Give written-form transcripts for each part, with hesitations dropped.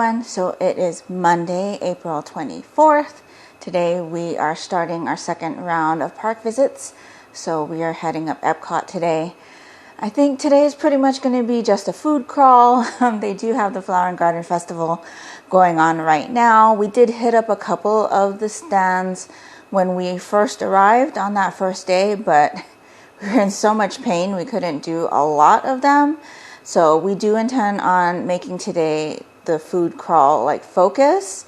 everyone. So it is Monday, April 24th. Today we are starting our second round of park visits. So we are heading up Epcot today. I think today is pretty much going to be just a food crawl. They do have the Flower and Garden Festival going on right now. We did hit up a couple of the stands when we first arrived on that first day, but we were in so much pain we couldn't do a lot of them. So we do intend on making today the food crawl like focus.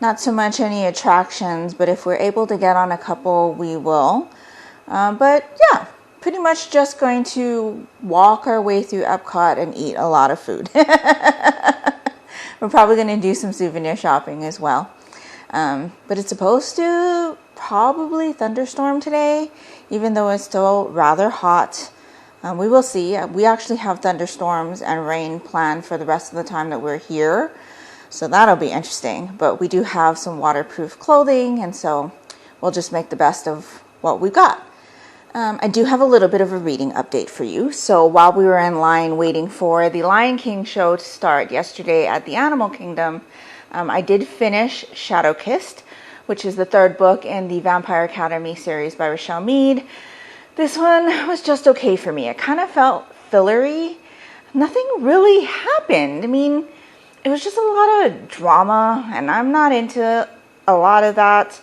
Not so much any attractions, but if we're able to get on a couple, we will. But yeah, pretty much just going to walk our way through Epcot and eat a lot of food. We're probably going to do some souvenir shopping as well. But it's supposed to probably thunderstorm today, even though it's still rather hot. We will see. We actually have thunderstorms and rain planned for the rest of the time that we're here. So that'll be interesting. But we do have some waterproof clothing, and so we'll just make the best of what we got. I do have a little bit of a reading update for you. So while we were in line waiting for the Lion King show to start yesterday at the Animal Kingdom, I did finish Shadow Kissed, which is the third book in the Vampire Academy series by Richelle Mead. This one was just okay for me. It kind of felt fillery. Nothing really happened. I mean, it was just a lot of drama, and I'm not into a lot of that,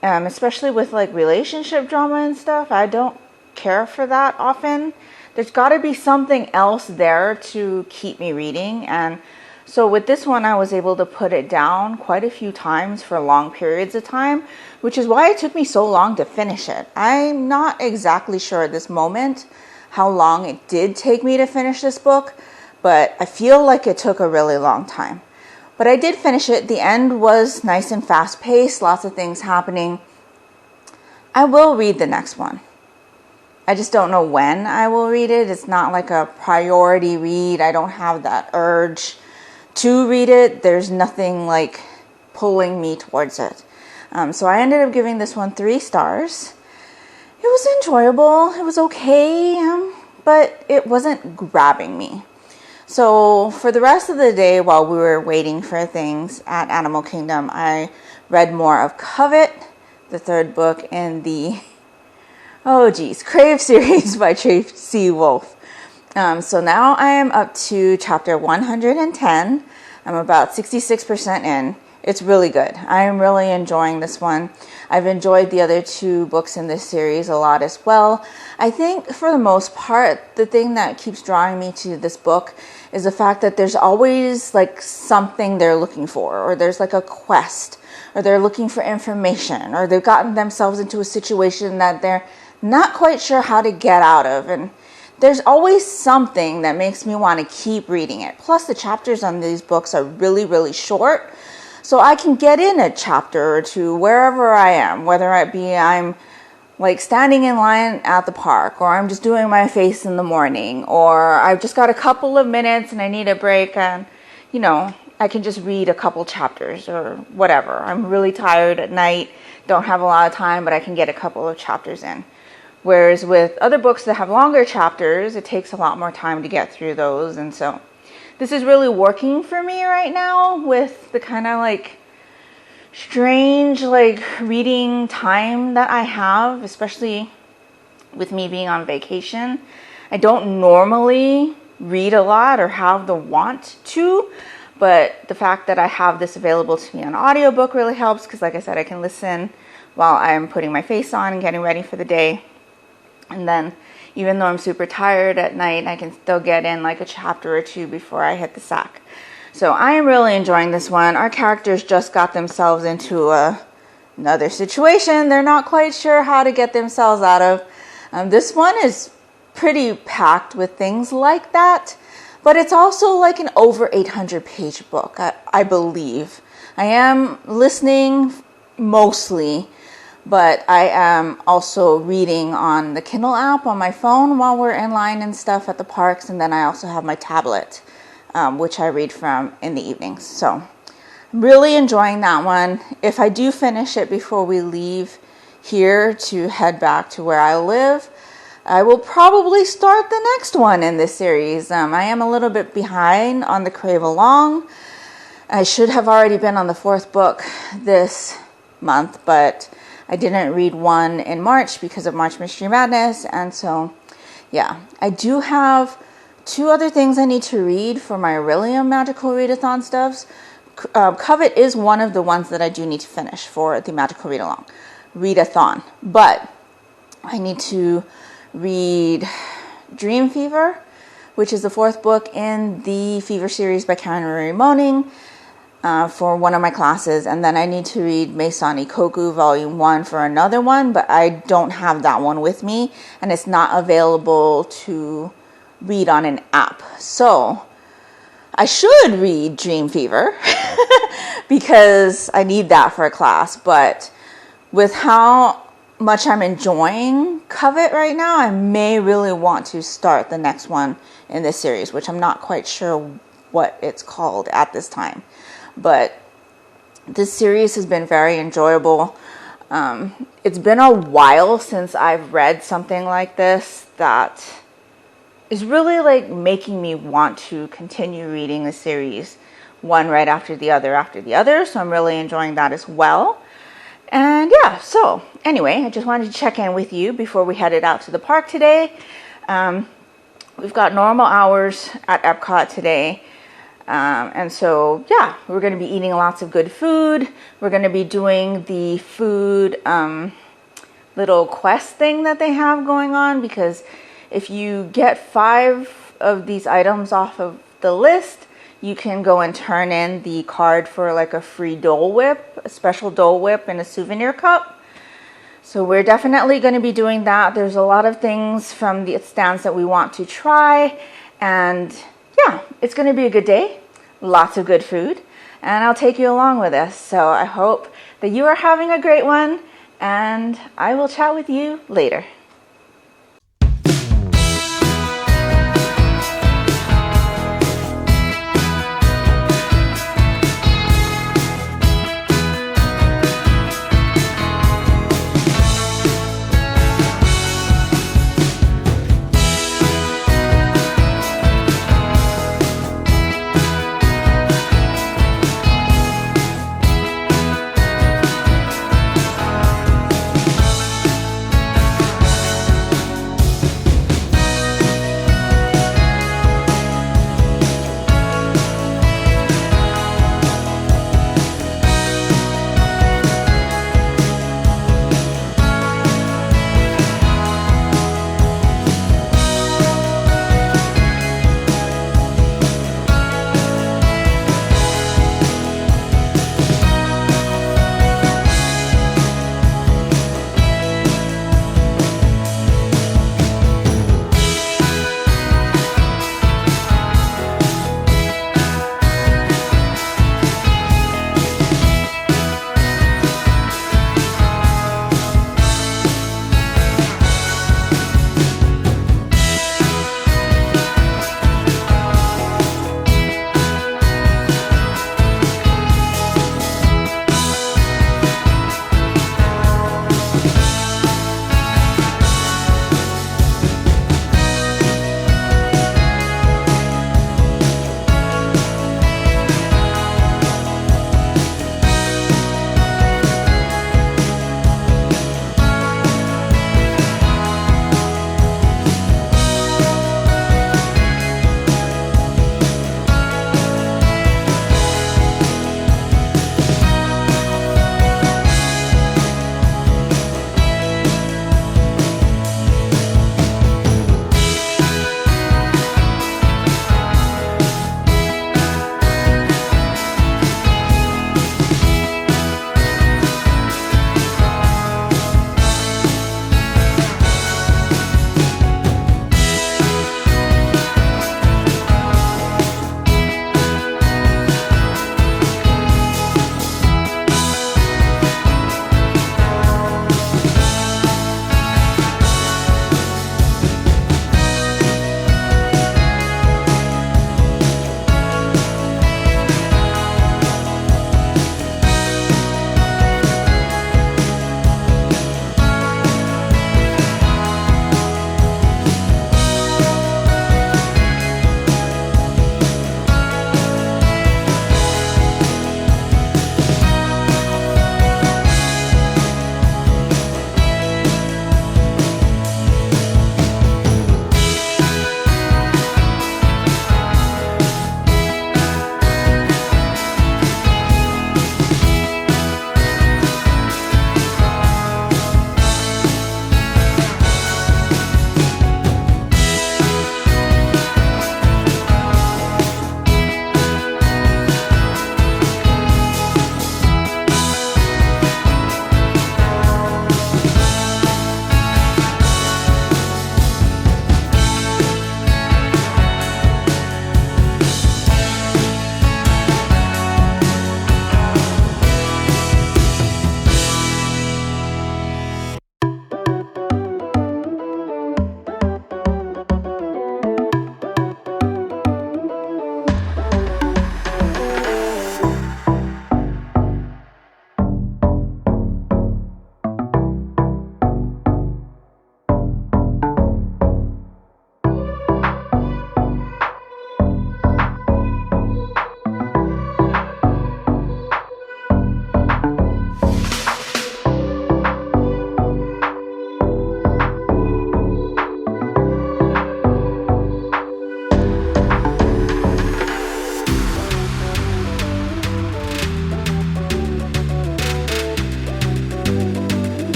especially with like relationship drama and stuff. I don't care for that often. There's got to be something else there to keep me reading, and so with this one, I was able to put it down quite a few times for long periods of time, which is why it took me so long to finish it. I'm not exactly sure at this moment how long it did take me to finish this book, but I feel like it took a really long time. But I did finish it. The end was nice and fast-paced, lots of things happening. I will read the next one. I just don't know when I will read it. It's not like a priority read. I don't have that urge to read it. There's nothing like pulling me towards it. So I ended up giving this one 3 stars. It was enjoyable. It was okay, but it wasn't grabbing me. So for the rest of the day while we were waiting for things at Animal Kingdom, I read more of Covet, the third book in the Crave series by Tracy, Wolff. So now I am up to chapter 110. I'm about 66% in. It's really good. I am really enjoying this one. I've enjoyed the other 2 books in this series a lot as well. I think for the most part, the thing that keeps drawing me to this book is the fact that there's always like something they're looking for, or there's like a quest, or they're looking for information, or they've gotten themselves into a situation that they're not quite sure how to get out of. And there's always something that makes me want to keep reading it. Plus, the chapters on these books are really, really short. So I can get in a chapter or 2 wherever I am, whether it be I'm like standing in line at the park, or I'm just doing my face in the morning, or I've just got a couple of minutes and I need a break, and, I can just read a couple chapters or whatever. I'm really tired at night, don't have a lot of time, but I can get a couple of chapters in. Whereas with other books that have longer chapters, it takes a lot more time to get through those. And so this is really working for me right now with the kind of like strange like reading time that I have, especially with me being on vacation. I don't normally read a lot or have the want to, but the fact that I have this available to me on audiobook really helps, because like I said, I can listen while I'm putting my face on and getting ready for the day. And then even though I'm super tired at night, I can still get in like a chapter or 2 before I hit the sack. So I am really enjoying this one. Our characters just got themselves into another situation they're not quite sure how to get themselves out of. This one is pretty packed with things like that, but it's also like an over 800-page book, I believe. I am listening mostly, but I am also reading on the Kindle app on my phone while we're in line and stuff at the parks. And then I also have my tablet, which I read from in the evenings. So I'm really enjoying that one. If I do finish it before we leave here to head back to where I live, I will probably start the next one in this series. I am a little bit behind on the Crave Along. I should have already been on the 4th book this month, but I didn't read one in March because of March Mystery Madness. And so, yeah, I do have 2 other things I need to read for my Aurelium Magical Readathon stuffs. Covet is one of the ones that I do need to finish for the Magical Readathon. But I need to read Dream Fever, which is the 4th book in the Fever series by Karen Marie Moaning, for one of my classes. And then I need to read Meisani Koku Volume 1 for another one, but I don't have that one with me, and it's not available to read on an app. So I should read Dream Fever because I need that for a class. But with how much I'm enjoying Covet right now, I may really want to start the next one in this series, which I'm not quite sure what it's called at this time. But this series has been very enjoyable. It's been a while since I've read something like this that is really like making me want to continue reading the series one right after the other. So I'm really enjoying that as well. And yeah, so anyway, I just wanted to check in with you before we headed out to the park today. We've got normal hours at Epcot today. And so, yeah, we're going to be eating lots of good food. We're going to be doing the food little quest thing that they have going on, because if you get 5 of these items off of the list, you can go and turn in the card for like a free Dole Whip, a special Dole Whip and a souvenir cup. So we're definitely going to be doing that. There's a lot of things from the stands that we want to try. And yeah, it's going to be a good day. Lots of good food. And I'll take you along with us. So I hope that you are having a great one. And I will chat with you later.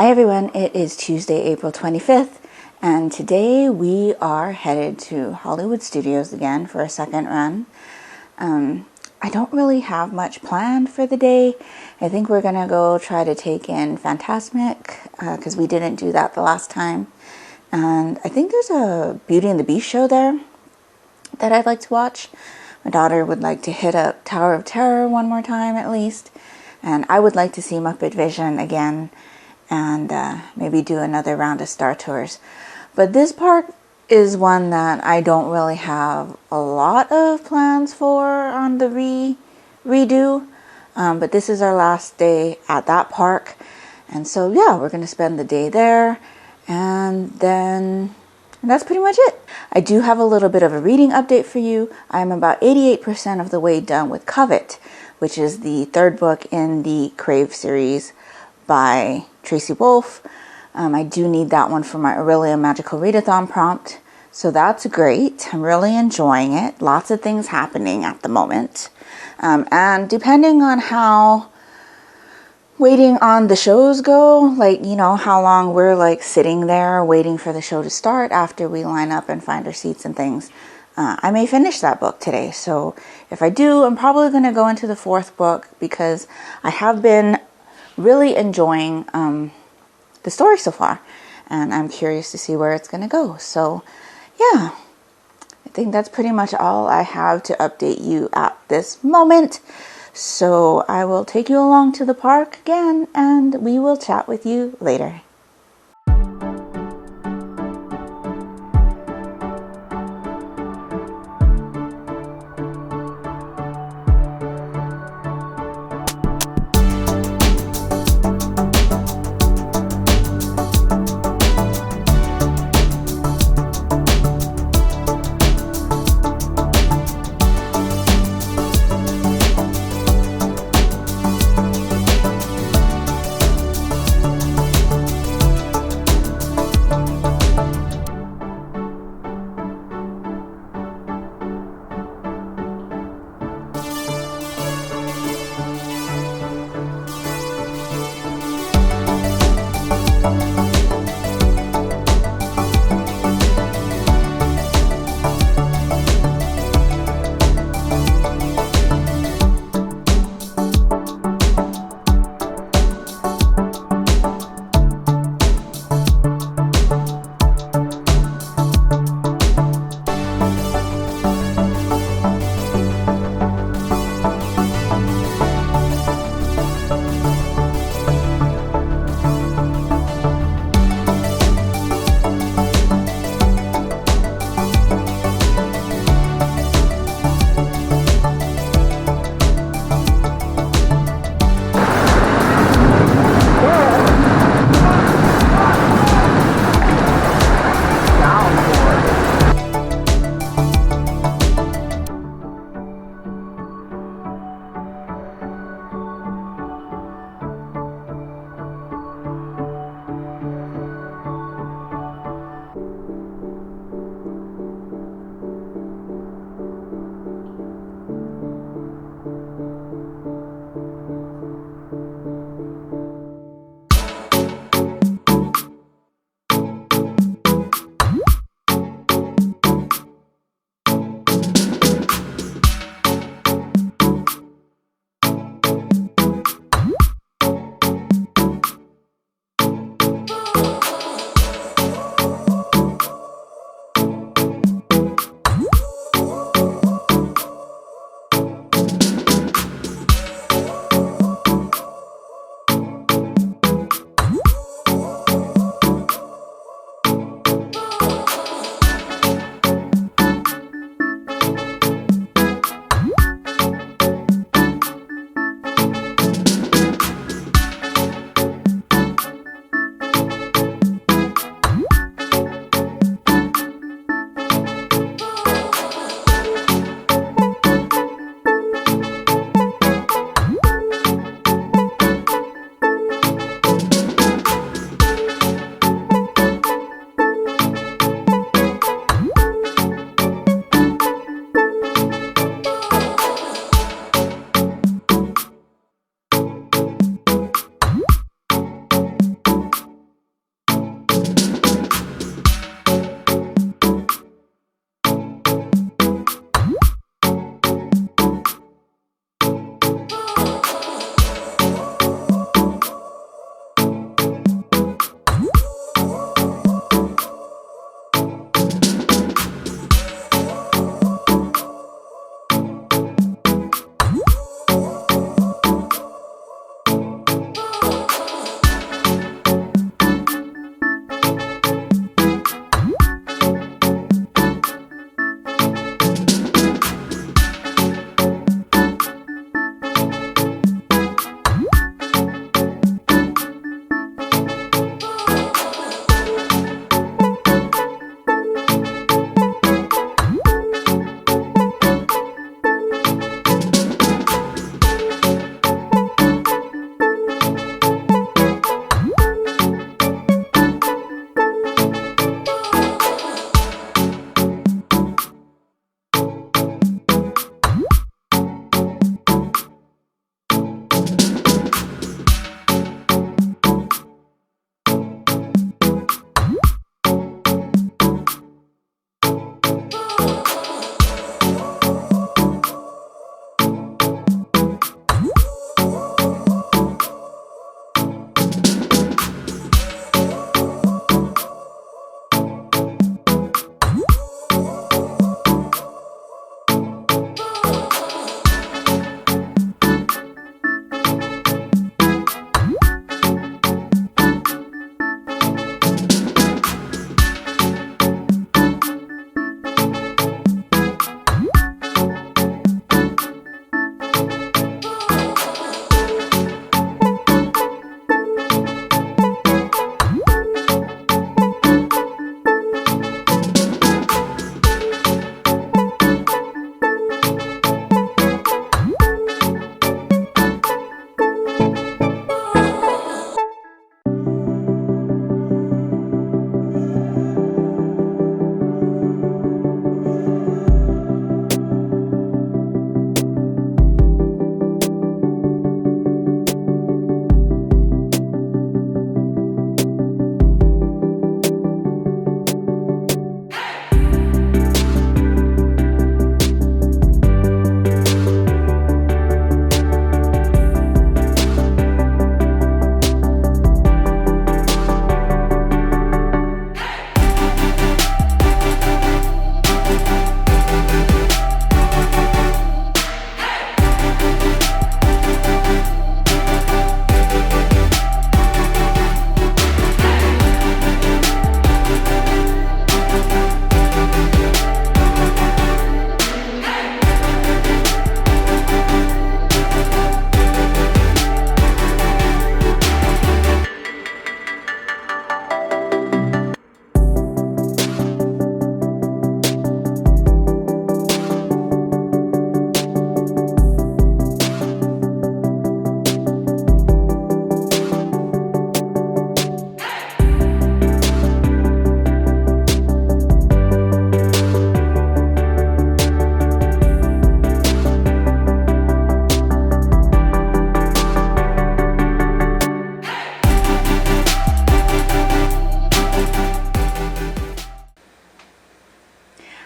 Hi everyone, it is Tuesday, April 25th, and today we are headed to Hollywood Studios again for a second run. I don't really have much planned for the day. I think we're gonna go try to take in Fantasmic, because we didn't do that the last time. And I think there's a Beauty and the Beast show there that I'd like to watch. My daughter would like to hit up Tower of Terror one more time at least. And I would like to see Muppet Vision again and maybe do another round of Star Tours. But this park is one that I don't really have a lot of plans for on the redo. But this is our last day at that park. And so yeah, we're going to spend the day there. And that's pretty much it. I do have a little bit of a reading update for you. I'm about 88% of the way done with Covet, which is the third book in the Crave series by Tracy Wolff. I do need that one for my Aurelia Magical Readathon prompt, so that's great. I'm really enjoying it. Lots of things happening at the moment. And depending on how waiting on the shows go, like, you know, how long we're like sitting there waiting for the show to start after we line up and find our seats and things, I may finish that book today. So if I do, I'm probably going to go into the fourth book because I have been really enjoying the story so far, and I'm curious to see where it's going to go. So yeah, I think that's pretty much all I have to update you at this moment. So I will take you along to the park again, and we will chat with you later.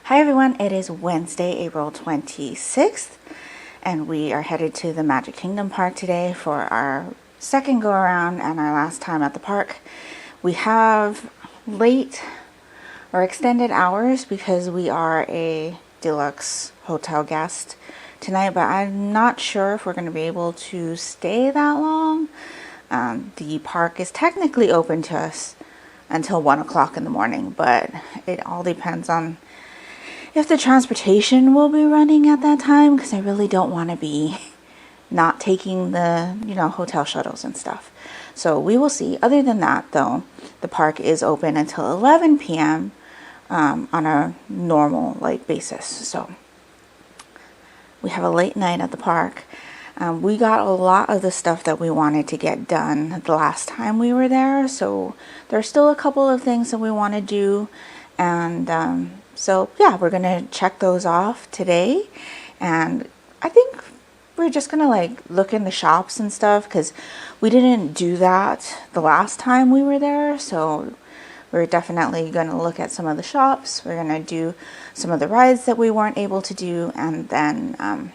Hi everyone, it is Wednesday, April 26th, and we are headed to the Magic Kingdom Park today for our second go around and our last time at the park. We have late or extended hours because we are a deluxe hotel guest tonight, but I'm not sure if we're going to be able to stay that long. The park is technically open to us until 1 o'clock in the morning, but it all depends on if the transportation will be running at that time, because I really don't want to be not taking the, hotel shuttles and stuff. So we will see. Other than that, though, the park is open until 11 p.m. On a normal basis. So we have a late night at the park. We got a lot of the stuff that we wanted to get done the last time we were there. So there's still a couple of things that we want to do. And so yeah, we're going to check those off today. And I think we're just going to look in the shops and stuff, because we didn't do that the last time we were there. So we're definitely going to look at some of the shops. We're going to do some of the rides that we weren't able to do. And then,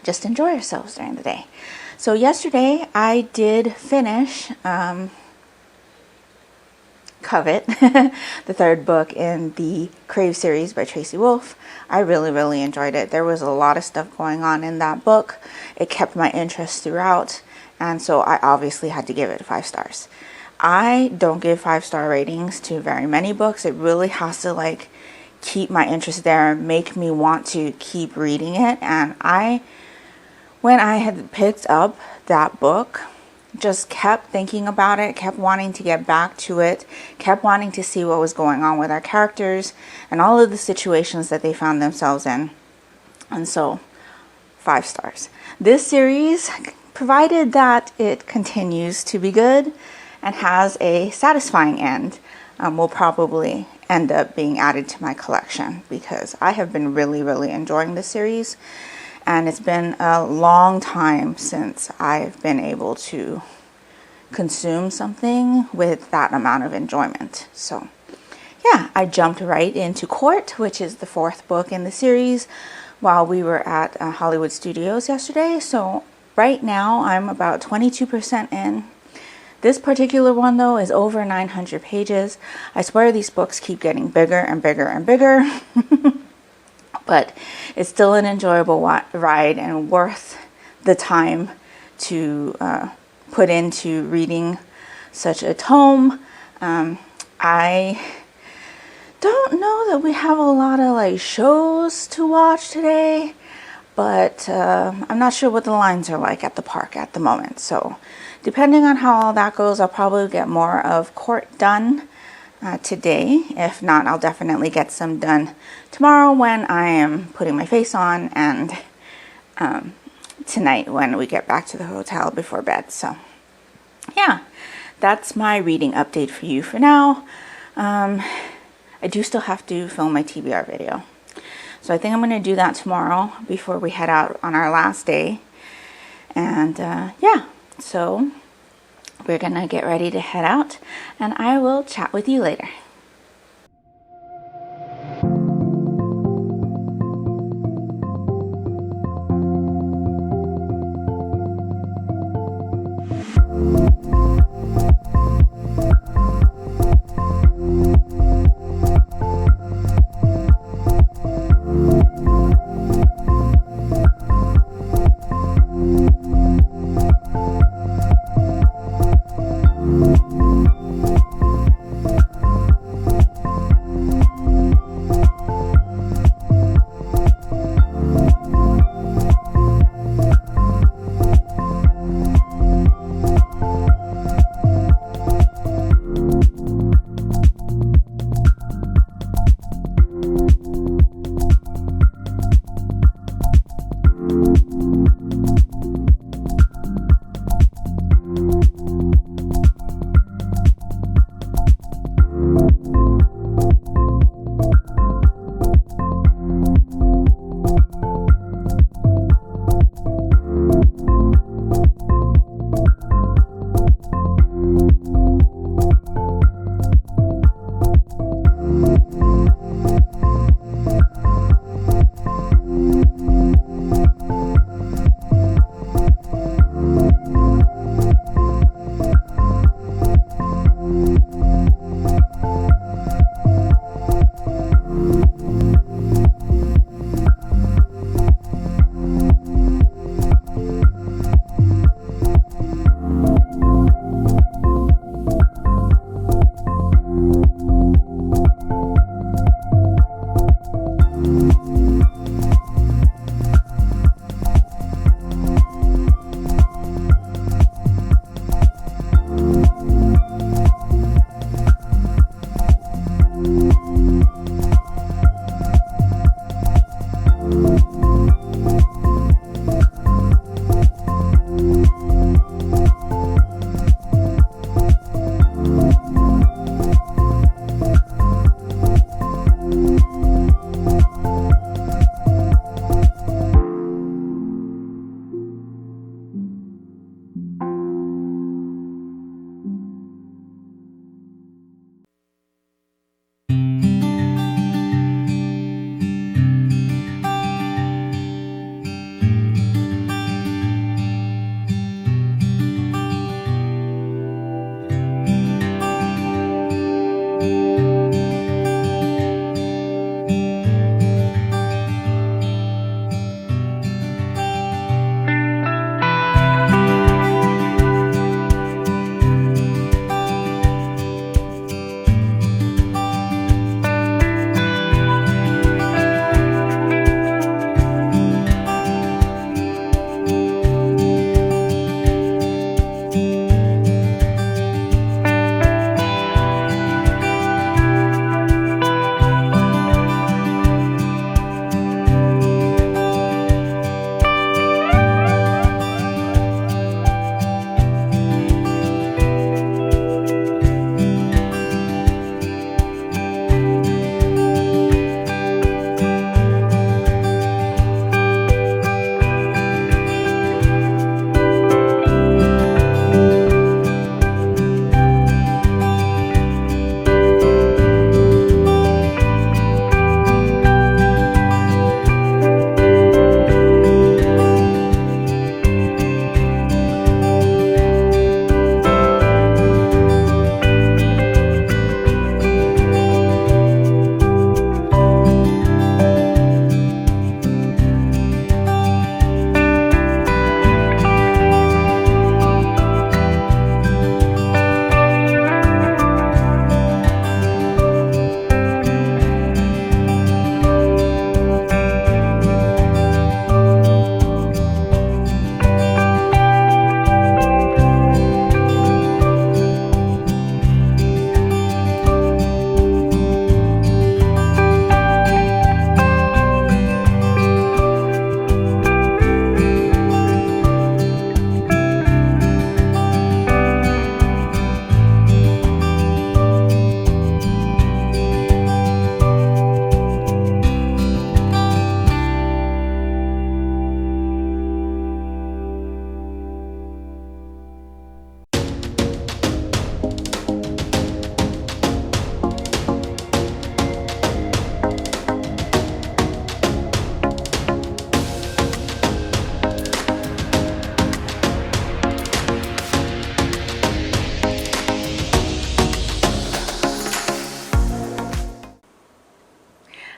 just enjoy ourselves during the day. So yesterday I did finish Covet, the third book in the Crave series by Tracy Wolff. I really enjoyed it. There was a lot of stuff going on in that book. It kept my interest throughout, and so I obviously had to give it 5 stars. I don't give 5-star ratings to very many books. It really has to keep my interest there, make me want to keep reading it. And when I had picked up that book, just kept thinking about it, kept wanting to get back to it, kept wanting to see what was going on with our characters and all of the situations that they found themselves in. And so 5 stars. This series, provided that it continues to be good and has a satisfying end, will probably end up being added to my collection, because I have been really enjoying this series. And it's been a long time since I've been able to consume something with that amount of enjoyment. So yeah, I jumped right into Court, which is the 4th book in the series, while we were at Hollywood Studios yesterday. So right now I'm about 22% in. This particular one, though, is over 900 pages. I swear these books keep getting bigger and bigger and bigger. But it's still an enjoyable ride and worth the time to put into reading such a tome. I don't know that we have a lot of shows to watch today, but I'm not sure what the lines are like at the park at the moment. So depending on how all that goes, I'll probably get more of Court done today. If not, I'll definitely get some done tomorrow when I am putting my face on, and tonight when we get back to the hotel before bed. So yeah, that's my reading update for you for now. I do still have to film my TBR video, so I think I'm going to do that tomorrow before we head out on our last day. And yeah, so we're gonna get ready to head out, and I will chat with you later.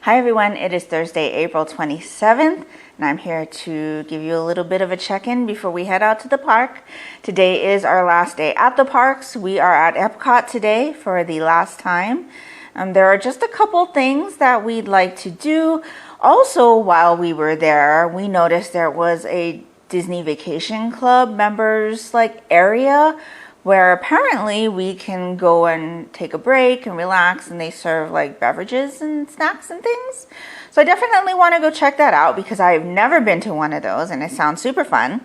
Hi everyone, it is Thursday, April 27th, and I'm here to give you a little bit of a check-in before we head out to the park. Today is our last day at the parks. We are at Epcot today for the last time. There are just a couple things that we'd like to do. Also, while we were there, we noticed there was a Disney Vacation Club members area where apparently we can go and take a break and relax, and they serve beverages and snacks and things. So I definitely want to go check that out because I've never been to one of those and it sounds super fun.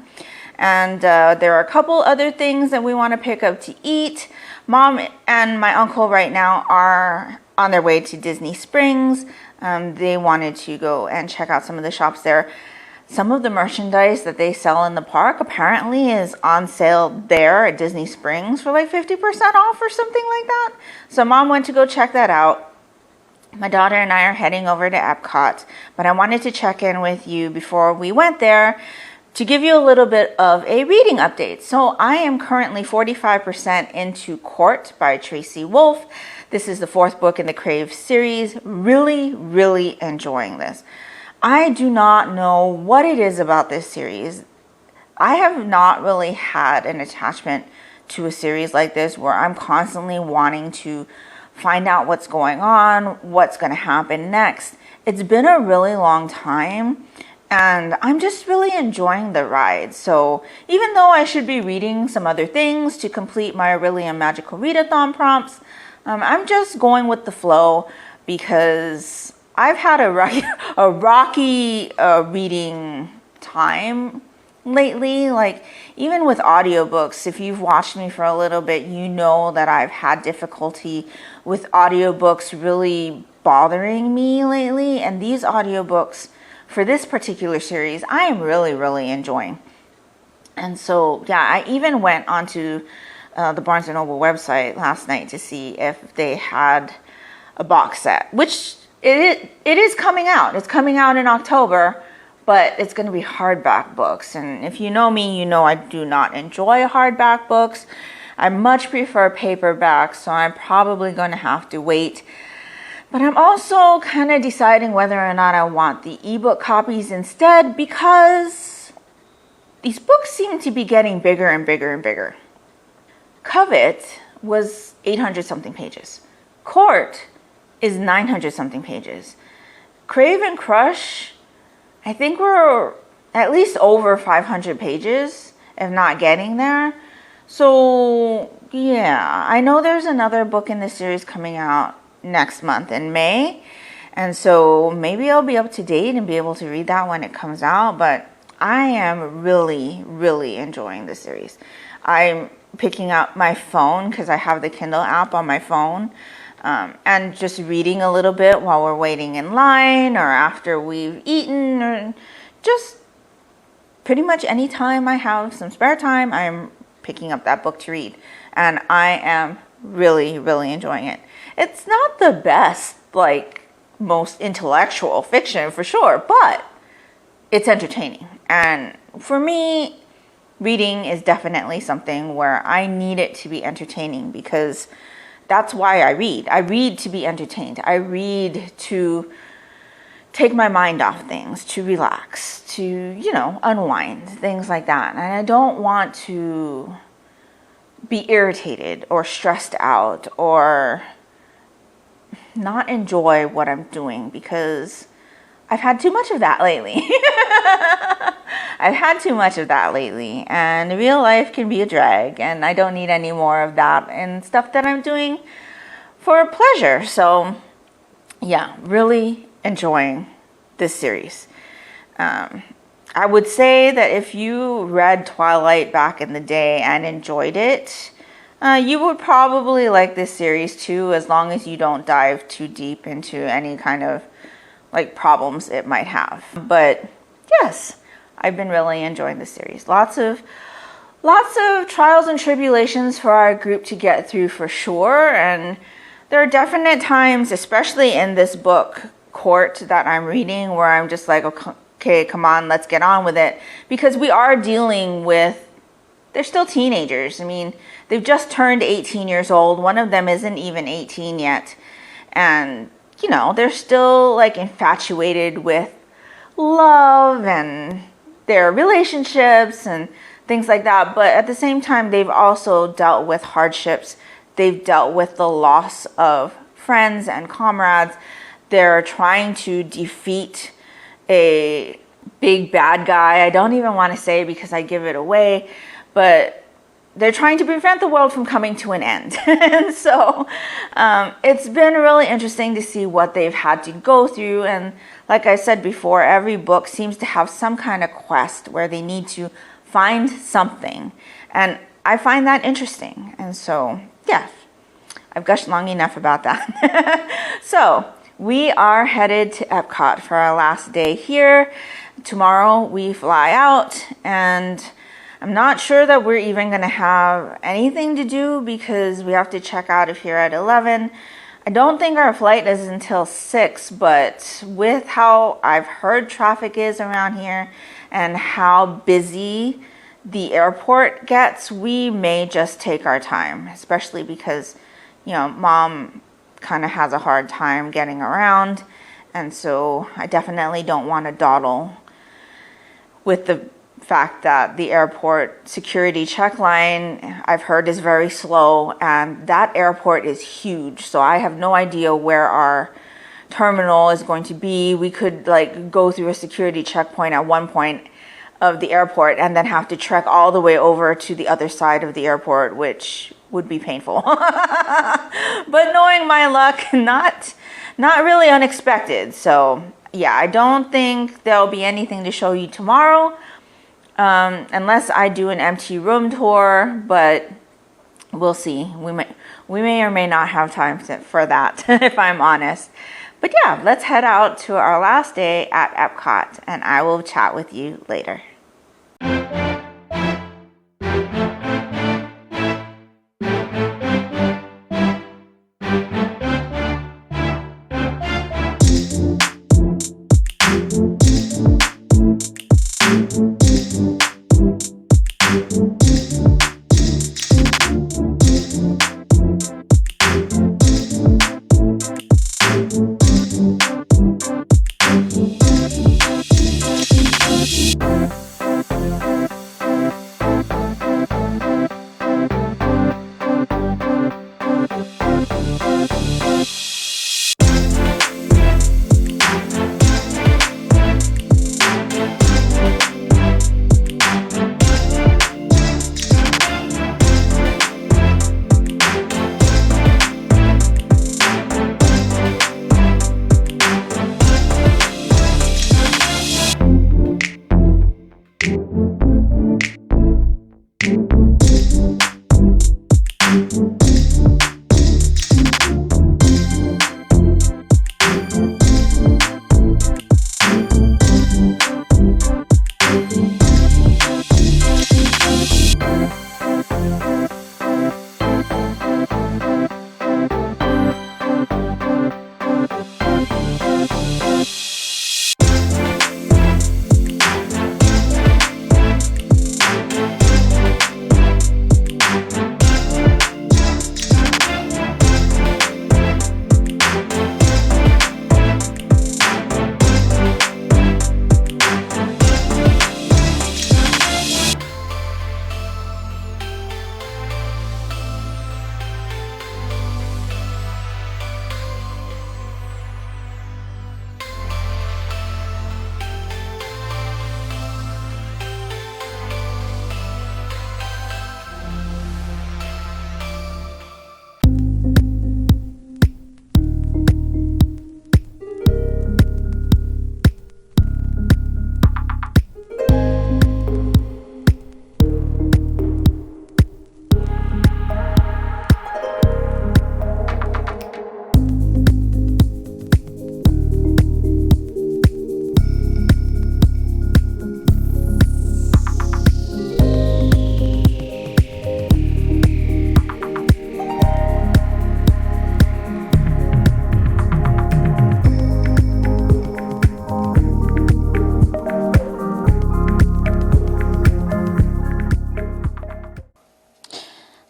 And there are a couple other things that we want to pick up to eat. Mom and my uncle right now are on their way to Disney Springs. They wanted to go and check out some of the shops there. Some of the merchandise that they sell in the park apparently is on sale there at Disney Springs for 50% off or something like that. So Mom went to go check that out. My daughter and I are heading over to Epcot, but I wanted to check in with you before we went there to give you a little bit of a reading update. So I am currently 45% into Court by Tracy Wolff. This is the 4th book in the Crave series. Really enjoying this. I do not know what it is about this series. I have not really had an attachment to a series like this where I'm constantly wanting to find out what's going on, what's going to happen next. It's been a really long time and I'm just really enjoying the ride. So even though I should be reading some other things to complete my Aurelian Magical Readathon prompts, I'm just going with the flow because I've had a rocky reading time lately. Even with audiobooks, if you've watched me for a little bit, you know that I've had difficulty with audiobooks really bothering me lately. And these audiobooks for this particular series, I am really enjoying. And so, yeah, I even went onto the Barnes & Noble website last night to see if they had a box set, which it is coming out. It's coming out in October, but it's going to be hardback books. And if you know me, you know I do not enjoy hardback books. I much prefer paperback, so I'm probably going to have to wait. But I'm also kind of deciding whether or not I want the ebook copies instead because these books seem to be getting bigger and bigger. Covet was 800 something pages. Court is 900 something pages. Crave and Crush, I think we're at least over 500 pages, if not getting there. So yeah, I know there's another book in this series coming out next month in May. And so maybe I'll be up to date and be able to read that when it comes out. But I am really enjoying this series. I'm picking up my phone because I have the Kindle app on my phone. And just reading a little bit while we're waiting in line or after we've eaten, or just pretty much any time I have some spare time, I'm picking up that book to read. And I am really enjoying it. It's not the best, most intellectual fiction for sure, but it's entertaining. And for me, reading is definitely something where I need it to be entertaining because that's why I read. I read to be entertained. I read to take my mind off things, to relax, to, unwind, things like that. And I don't want to be irritated or stressed out or not enjoy what I'm doing because I've had too much of that lately. And real life can be a drag, and I don't need any more of that and stuff that I'm doing for pleasure. So yeah, really enjoying this series. I would say that if you read Twilight back in the day and enjoyed it, you would probably like this series too, as long as you don't dive too deep into any kind of problems it might have. But yes, I've been really enjoying this series. Lots of trials and tribulations for our group to get through for sure. And there are definite times, especially in this book, Court, that I'm reading where I'm just okay, come on, let's get on with it. Because we are dealing with, they're still teenagers. I mean, they've just turned 18 years old. One of them isn't even 18 yet. And you know, they're still like infatuated with love and their relationships and things like that. But at the same time, they've also dealt with hardships. They've dealt with the loss of friends and comrades. They're trying to defeat a big bad guy. I don't even want to say because I give it away, but they're trying to prevent the world from coming to an end. And so it's been really interesting to see what they've had to go through. And like I said before, every book seems to have some kind of quest where they need to find something. And I find that interesting. And so, yeah, I've gushed long enough about that. So we are headed to Epcot for our last day here. Tomorrow we fly out, and I'm not sure that we're even going to have anything to do because we have to check out of here at 11. I don't think our flight is until 6, but with how I've heard traffic is around here and how busy the airport gets, we may just take our time, especially because, you know, Mom kind of has a hard time getting around. And so I definitely don't want to dawdle with the fact that the airport security check line, I've heard, is very slow, and that airport is huge. So I have no idea where our terminal is going to be. We could like go through a security checkpoint at one point of the airport and then have to trek all the way over to the other side of the airport, which would be painful. But knowing my luck, not really unexpected. So yeah, I don't think there'll be anything to show you tomorrow, unless I do an empty room tour, but we'll see. We may or may not have time for that, if I'm honest. But yeah, let's head out to our last day at Epcot, and I will chat with you later.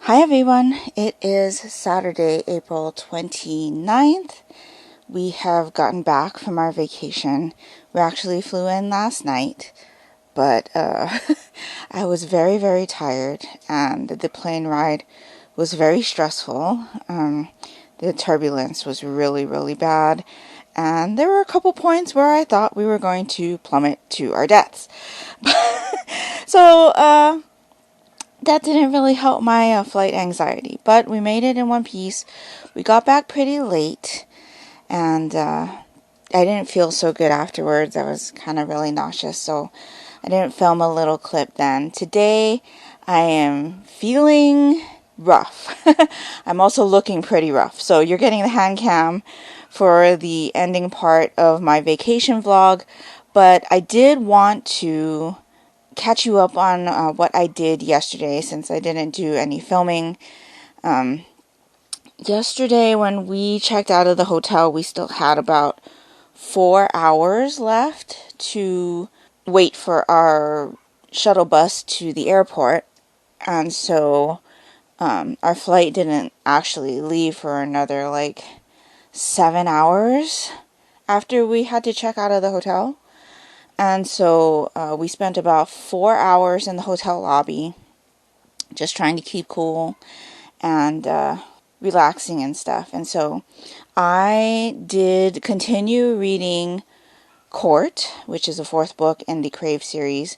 Hi everyone, it is Saturday, April 29th. we have gotten back from our vacation. We actually flew in last night, but I was very, very tired, and the plane ride was very stressful. The turbulence was really, really bad, and there were a couple points where I thought we were going to plummet to our deaths. So, that didn't really help my flight anxiety, but we made it in one piece. We got back pretty late, and I didn't feel so good afterwards. I was kind of really nauseous, so I didn't film a little clip then. Today, I am feeling rough. I'm also looking pretty rough. So you're getting the hand cam for the ending part of my vacation vlog, but I did want to catch you up on what I did yesterday, since I didn't do any filming. Yesterday when we checked out of the hotel, we still had about 4 hours left to wait for our shuttle bus to the airport, and so our flight didn't actually leave for another 7 hours after we had to check out of the hotel. And so we spent about 4 hours in the hotel lobby just trying to keep cool and relaxing and stuff. And so I did continue reading Court, which is the 4th book in the Crave series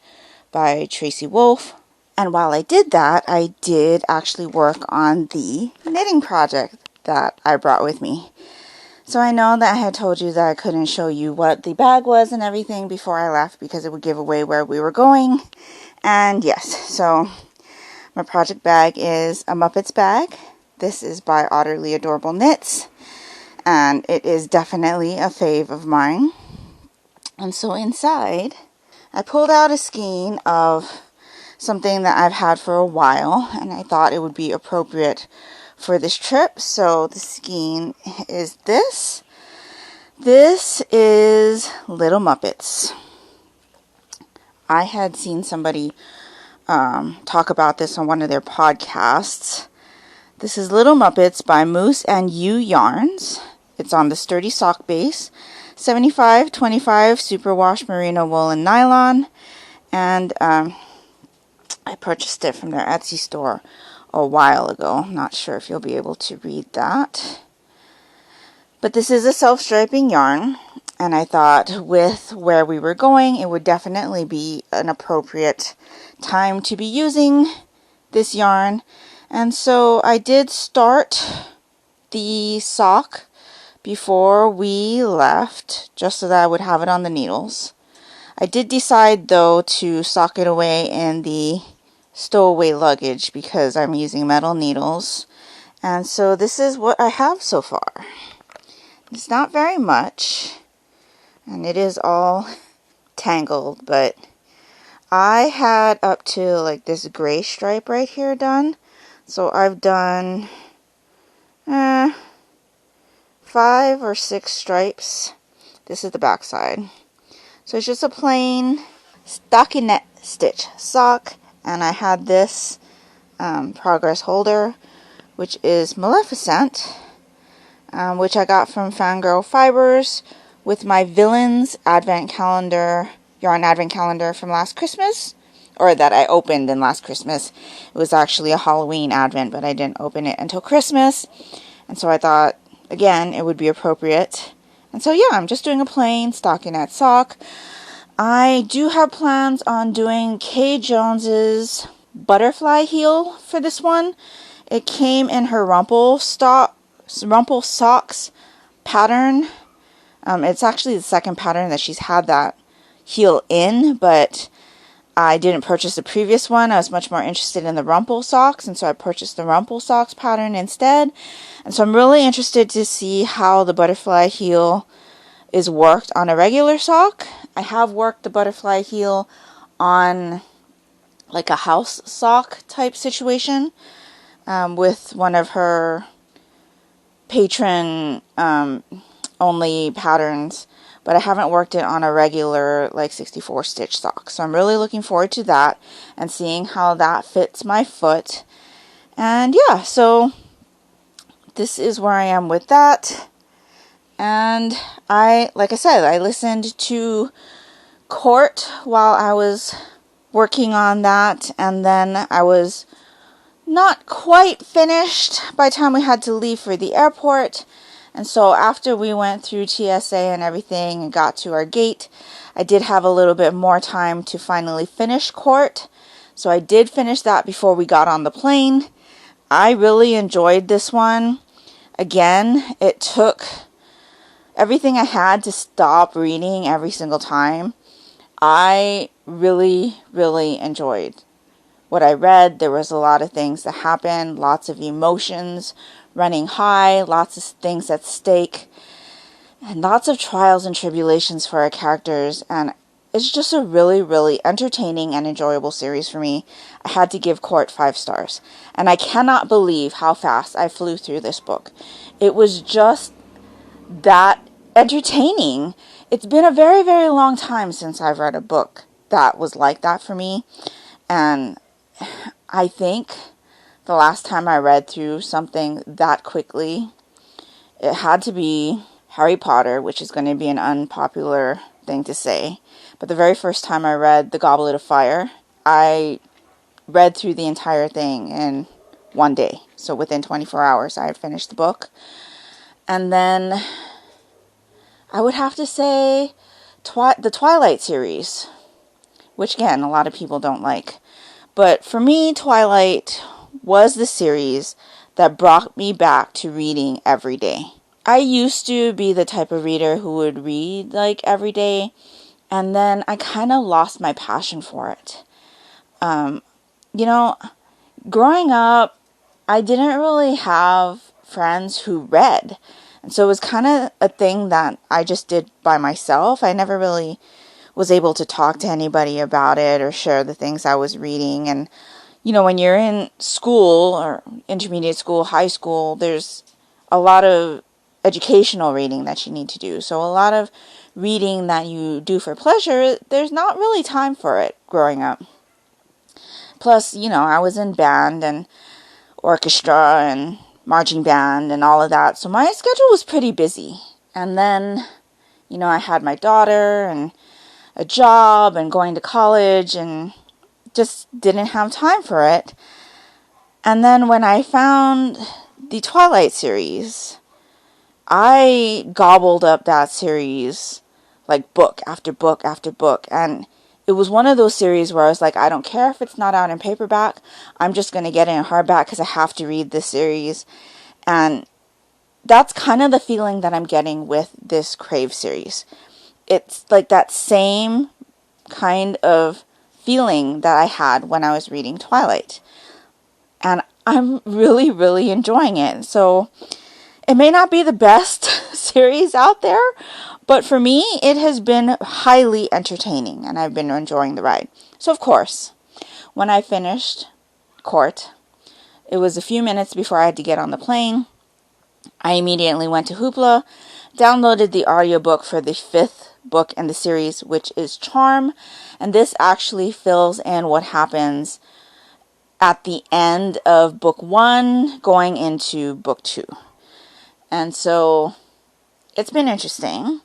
by Tracy Wolff. And while I did that, I did actually work on the knitting project that I brought with me. So I know that I had told you that I couldn't show you what the bag was and everything before I left because it would give away where we were going. And yes, so my project bag is a Muppets bag. This is by Utterly Adorable Knits, and it is definitely a fave of mine. And so inside, I pulled out a skein of something that I've had for a while, and I thought it would be appropriate for this trip. So the skein is this. This is Little Muppets. I had seen somebody talk about this on one of their podcasts. This is Little Muppets by Moose and You Yarns. It's on the sturdy sock base. 75/25 superwash merino wool and nylon. And I purchased it from their Etsy store a while ago. I'm not sure if you'll be able to read that. But this is a self-striping yarn, and I thought with where we were going, it would definitely be an appropriate time to be using this yarn. And so I did start the sock before we left, just so that I would have it on the needles. I did decide, though, to sock it away in the stowaway luggage because I'm using metal needles. And so this is what I have so far. It's not very much, and it is all tangled, but I had up to this gray stripe right here done. So I've done 5 or 6 stripes. This is the back side. So it's just a plain stockinette stitch sock. And I had this progress holder, which is Maleficent, which I got from Fangirl Fibers with my Villains advent calendar, yarn advent calendar from last Christmas, or that I opened in last Christmas. It was actually a Halloween advent, but I didn't open it until Christmas. And so I thought, again, it would be appropriate. And so yeah, I'm just doing a plain stockinette sock. I do have plans on doing Kay Jones's butterfly heel for this one. It came in her Rumple Socks pattern. It's actually the second pattern that she's had that heel in, but I didn't purchase the previous one. I was much more interested in the Rumple Socks, and so I purchased the Rumple Socks pattern instead. And so I'm really interested to see how the butterfly heel is worked on a regular sock. I have worked the butterfly heel on a house sock type situation with one of her patron only patterns, but I haven't worked it on a regular 64 stitch sock. So I'm really looking forward to that and seeing how that fits my foot. And yeah, so this is where I am with that. And like I said, I listened to Court while I was working on that, and then I was not quite finished by the time we had to leave for the airport. And so after we went through TSA and everything and got to our gate, I did have a little bit more time to finally finish Court. So I did finish that before we got on the plane. I really enjoyed this one. Again, it took everything I had to stop reading every single time. I really, really enjoyed what I read. There was a lot of things that happened, lots of emotions running high, lots of things at stake, and lots of trials and tribulations for our characters. And it's just a really, really entertaining and enjoyable series for me. I had to give Court 5 stars. And I cannot believe how fast I flew through this book. It was just that entertaining. It's been a very, very long time since I've read a book that was like that for me. And I think the last time I read through something that quickly, it had to be Harry Potter, which is going to be an unpopular thing to say. But the very first time I read The Goblet of Fire, I read through the entire thing in one day. So within 24 hours, I had finished the book. And then I would have to say the Twilight series, which again, a lot of people don't like. But for me, Twilight was the series that brought me back to reading every day. I used to be the type of reader who would read like every day, and then I kind of lost my passion for it. Growing up, I didn't really have friends who read. And so it was kind of a thing that I just did by myself. I never really was able to talk to anybody about it or share the things I was reading. And, when you're in school or intermediate school, high school, there's a lot of educational reading that you need to do. So a lot of reading that you do for pleasure, there's not really time for it growing up. Plus, I was in band and orchestra and marching band and all of that. So my schedule was pretty busy. And then, I had my daughter and a job and going to college and just didn't have time for it. And then when I found the Twilight series, I gobbled up that series like book after book after book. And it was one of those series where I was like, I don't care if it's not out in paperback. I'm just going to get it in hardback because I have to read this series. And that's kind of the feeling that I'm getting with this Crave series. It's like that same kind of feeling that I had when I was reading Twilight. And I'm really, really enjoying it. So it may not be the best series out there, but for me, it has been highly entertaining and I've been enjoying the ride. So of course, when I finished Court, it was a few minutes before I had to get on the plane. I immediately went to Hoopla, downloaded the audiobook for the 5th book in the series, which is Charm. And this actually fills in what happens at the end of book 1 going into book 2. And so it's been interesting.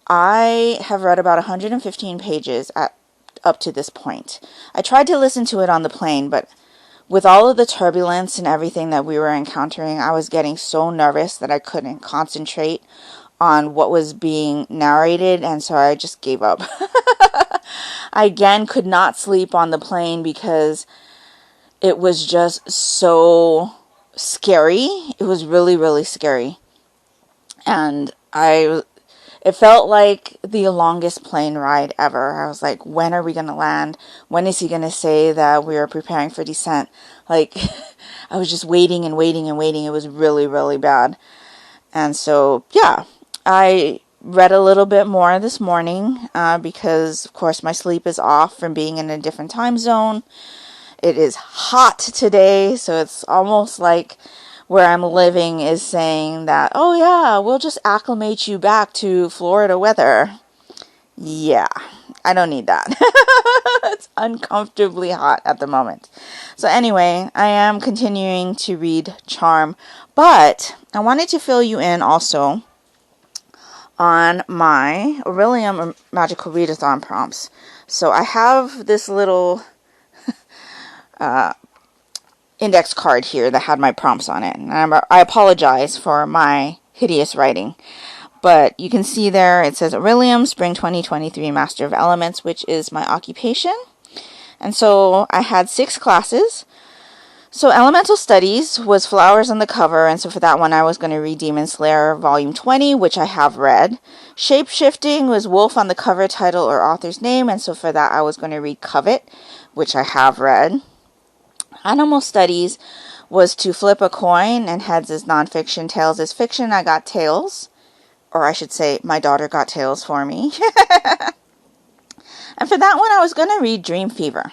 I have read about 115 pages up to this point. I tried to listen to it on the plane, but with all of the turbulence and everything that we were encountering, I was getting so nervous that I couldn't concentrate on what was being narrated, and so I just gave up. I again could not sleep on the plane because it was just so scary. It was really, really scary. And it felt like the longest plane ride ever. I was like, when are we going to land? When is he going to say that we are preparing for descent? Like, I was just waiting and waiting and waiting. It was really, really bad. And so, yeah, I read a little bit more this morning because, of course, my sleep is off from being in a different time zone. It is hot today, so it's almost like where I'm living is saying that, oh yeah, we'll just acclimate you back to Florida weather. Yeah, I don't need that. It's uncomfortably hot at the moment. So anyway, I am continuing to read Charm, but I wanted to fill you in also on my Aurelium Magical Readathon prompts. So I have this little index card here that had my prompts on it. And I apologize for my hideous writing. But you can see there it says Aurelium, Spring 2023 Master of Elements, which is my occupation. And so I had 6 classes. So Elemental Studies was flowers on the cover, and so for that one I was going to read Demon Slayer Volume 20, which I have read. Shape-shifting was Wolff on the cover, title or author's name, and so for that I was going to read Covet, which I have read. Animal Studies was to flip a coin, and heads is nonfiction, tails is fiction. I got tails, or I should say my daughter got tails for me. And for that one I was going to read Dream Fever.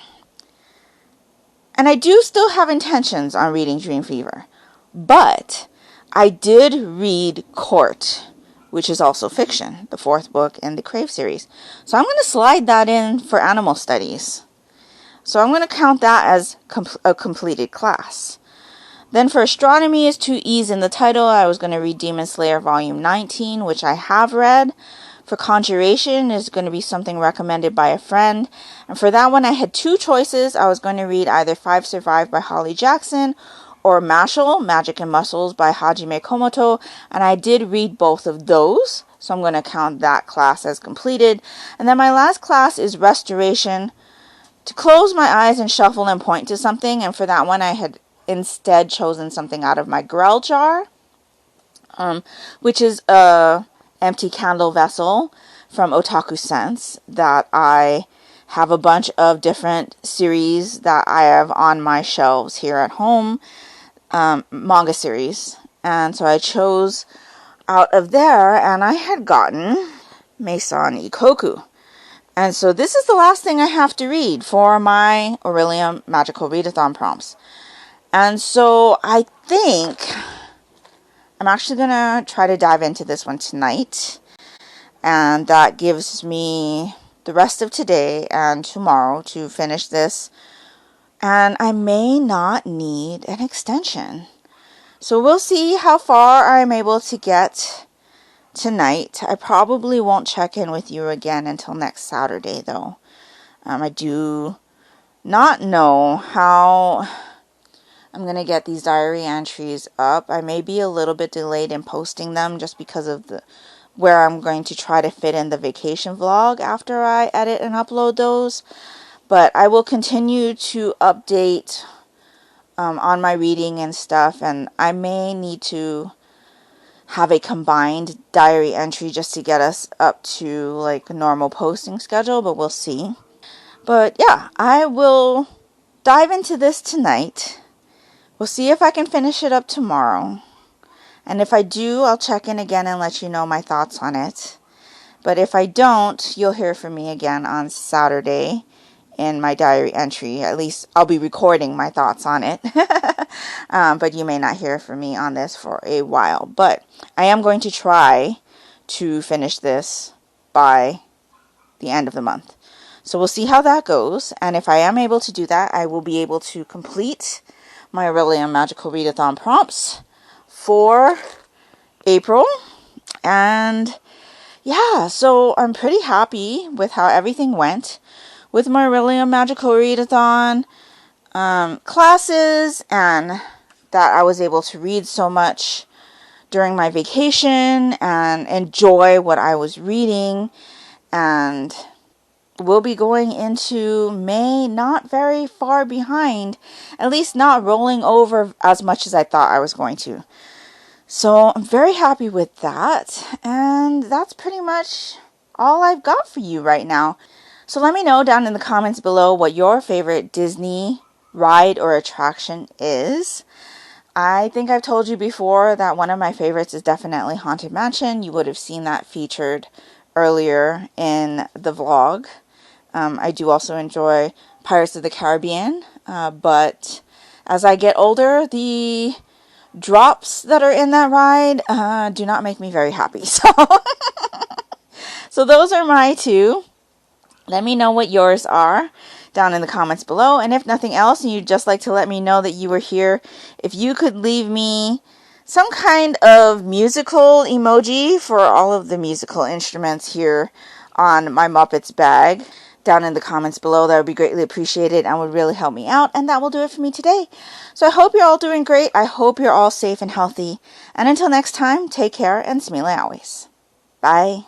And I do still have intentions on reading Dream Fever. But I did read Court, which is also fiction, the 4th book in the Crave series. So I'm going to slide that in for Animal Studies. So I'm going to count that as a completed class. Then for Astronomy is to ease in the title, I was going to read Demon Slayer Volume 19, which I have read. For Conjuration is going to be something recommended by a friend. And for that one, I had 2 choices. I was going to read either 5 Survive by Holly Jackson or Mashal, Magic and Muscles by Hajime Komoto. And I did read both of those. So I'm going to count that class as completed. And then my last class is Restoration, to close my eyes and shuffle and point to something. And for that one, I had instead chosen something out of my Grell jar, which is a empty candle vessel from Otaku Sense that I have a bunch of different series that I have on my shelves here at home, manga series. And so I chose out of there, and I had gotten Meison Ikoku. And so this is the last thing I have to read for my Aurelium Magical Readathon prompts. And so I think I'm actually going to try to dive into this one tonight. And that gives me the rest of today and tomorrow to finish this. And I may not need an extension. So we'll see how far I'm able to get tonight. I probably won't check in with you again until next Saturday, though. I do not know how I'm going to get these diary entries up. I may be a little bit delayed in posting them just because of where I'm going to try to fit in the vacation vlog after I edit and upload those. But I will continue to update on my reading and stuff, and I may need to have a combined diary entry just to get us up to like a normal posting schedule, but we'll see. But yeah, I will dive into this tonight. We'll see if I can finish it up tomorrow. And if I do, I'll check in again and let you know my thoughts on it. But if I don't, you'll hear from me again on Saturday in my diary entry. At least I'll be recording my thoughts on it. But you may not hear from me on this for a while. But I am going to try to finish this by the end of the month. So we'll see how that goes. And if I am able to do that, I will be able to complete my Aurelium Magical Readathon prompts for April. And yeah, so I'm pretty happy with how everything went with my Aurelium Magical Readathon classes, and that I was able to read so much during my vacation and enjoy what I was reading. And we'll be going into May not very far behind, at least not rolling over as much as I thought I was going to. So I'm very happy with that, and that's pretty much all I've got for you right now. So let me know down in the comments below what your favorite Disney ride or attraction is. I think I've told you before that one of my favorites is definitely Haunted Mansion. You would have seen that featured earlier in the vlog. I do also enjoy Pirates of the Caribbean, but as I get older, the drops that are in that ride do not make me very happy. So those are my 2. Let me know what yours are down in the comments below. And if nothing else, and you'd just like to let me know that you were here, if you could leave me some kind of musical emoji for all of the musical instruments here on my Muppets bag down in the comments below. That would be greatly appreciated and would really help me out. And that will do it for me today. So I hope you're all doing great. I hope you're all safe and healthy. And until next time, take care and smile always. Bye.